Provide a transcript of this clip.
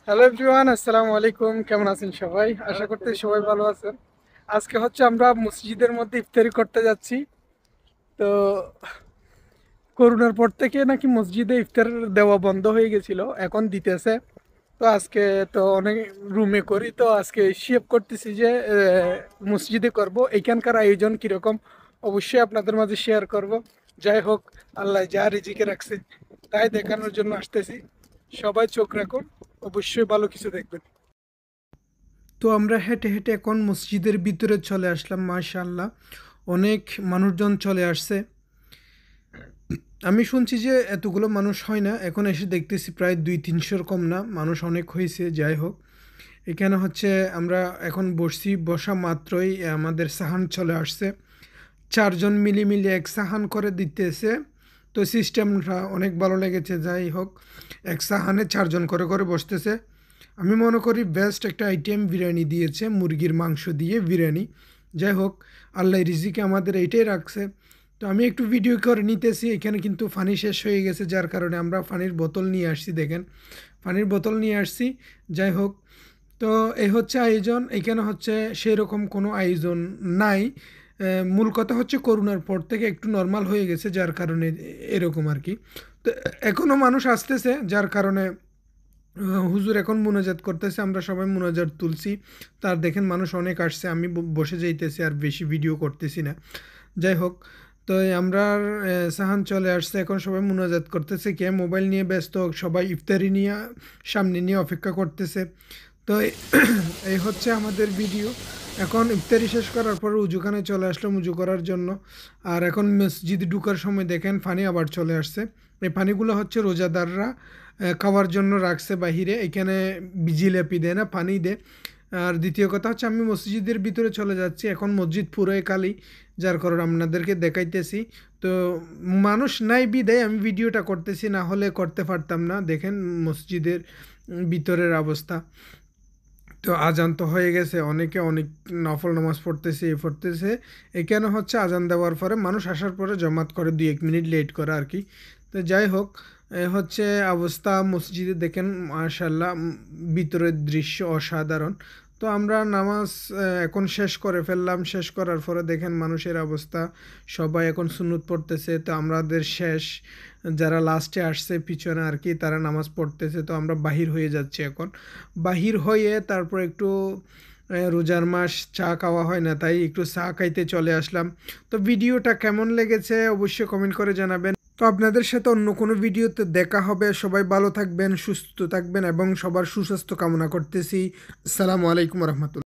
Hello everyone, আসসালামু আলাইকুম। কেমন আছেন সবাই? আশা করতে সবাই ভালো আছেন। আজকে হচ্ছে আমরা মসজিদের মধ্যে ইফতারি করতে যাচ্ছি। তো করোনার পর থেকে নাকি মসজিদে ইফতার দেওয়া বন্ধ হয়ে গেছিল, এখন দিতেছে। তো আজকে তো অনেক রুমে করি, তো আজকে শেপ করতেছি যে মসজিদে করব। এখানকার আয়োজন কিরকম অবশ্যই আপনাদের মাঝে শেয়ার করব। যাই হোক, আল্লাহ যা রিজিকে রাখছে তাই দেখানোর জন্য আসতেছি। সবাই চোখ রাখুন, অবশ্যই ভালো কিছু দেখবেন। তো আমরা হেঁটে হেঁটে এখন মসজিদের ভিতরে চলে আসলাম। মাশাআল্লাহ, অনেক মানুষজন চলে আসছে। আমি শুনছি যে এতগুলো মানুষ হয় না, এখন এসে দেখতেছি প্রায় 200-300 কম না, মানুষ অনেক হয়েছে। যাই হোক, এখানে হচ্ছে আমরা এখন বসছি, বসা মাত্রই আমাদের সাহান চলে আসছে। চারজন মিলে এক সাহান করে দিতেছে। তো সিস্টেমটা অনেক ভালো লেগেছে। যাই হোক, এক সাহানে চারজন করে করে বসতেছে। আমি মনে করি বেস্ট একটা আইটেম বিরিয়ানি দিয়েছে, মুরগির মাংস দিয়ে বিরিয়ানি। যাই হোক, আল্লাহ রিজিকে আমাদের এইটাই রাখছে। তো আমি একটু ভিডিও করে নিতেছি। এখানে কিন্তু পানি শেষ হয়ে গেছে, যার কারণে আমরা পানির বোতল নিয়ে আসছি। দেখেন, পানির বোতল নিয়ে আসছি। যাই হোক, তো এই হচ্ছে আয়োজন। এখানে হচ্ছে সেই রকম কোনো আয়োজন নাই। মূল কথা হচ্ছে করোনার পর থেকে একটু নর্মাল হয়ে গেছে, যার কারণে এরকম আর কি। তো এখনও মানুষ আসতেছে, যার কারণে হুজুর এখন মুনাজাত করতেছে, আমরা সবাই মুনাজাত তুলছি। তার দেখেন মানুষ অনেক আসছে, আমি বসে যাইতেছি আর বেশি ভিডিও করতেছি না। যাই হোক, তো এই আমরা সাহান চলে আসছে, এখন সবাই মুনাজাত করতেছে, কে মোবাইল নিয়ে ব্যস্ত, সবাই ইফতারি নিয়ে সামনে নিয়ে অপেক্ষা করতেছে। তো এই হচ্ছে আমাদের ভিডিও। এখন ইফতারি শেষ করার পর উজুখানে চলে আসলাম উজু করার জন্য। আর এখন মসজিদে ঢুকার সময় দেখেন পানি আবার চলে আসছে। এই পানিগুলো হচ্ছে রোজাদাররা খাওয়ার জন্য রাখছে বাহিরে। এখানে জিলাপি দেয় না, পানি দেয়। আর দ্বিতীয় কথা হচ্ছে, আমি মসজিদের ভিতরে চলে যাচ্ছি, এখন মসজিদ পুরোই খালি, যার কারণে আপনাদেরকে দেখাইতেছি। তো মানুষ নাই বিদায় আমি ভিডিওটা করতেছি, না হলে করতে পারতাম না। দেখেন মসজিদের ভিতরের অবস্থা। তো আজান তো হয়ে গেছে, অনেকে অনেক নফল নামাজ পড়তেছে, পড়তেছে। এখানে হচ্ছে আজান দেওয়ার পরে মানুষ আসার পরে জমাত করে, 2-1 মিনিট লেট করে আর কি। তো যাই হোক, এ হচ্ছে অবস্থা মসজিদে। দেখেন মাশাআল্লাহ, ভিতরের দৃশ্য অসাধারণ। তো আমরা নামাজ এখন শেষ করে ফেললাম। শেষ করার পরে দেখেন মানুষের অবস্থা, সবাই এখন সুন্নত পড়তেছে। তো আমাদের শেষ, যারা লাস্টে আসছে পিছনে আর কি, তারা নামাজ পড়তেছে। তো আমরা বাহির হয়ে যাচ্ছি এখন। বাহির হয়ে তারপর একটু রোজার মাস চা খাওয়া হয় না, তাই একটু চা খাইতে চলে আসলাম। তো ভিডিওটা কেমন লেগেছে অবশ্যই কমেন্ট করে জানাবেন। তো আপনাদের সাথে অন্য কোনো ভিডিওতে দেখা হবে। সবাই ভালো থাকবেন, সুস্থ থাকবেন এবং সবার সুস্বাস্থ্য কামনা করতেছি। আসসালামু আলাইকুম রহমতুল্লাহ।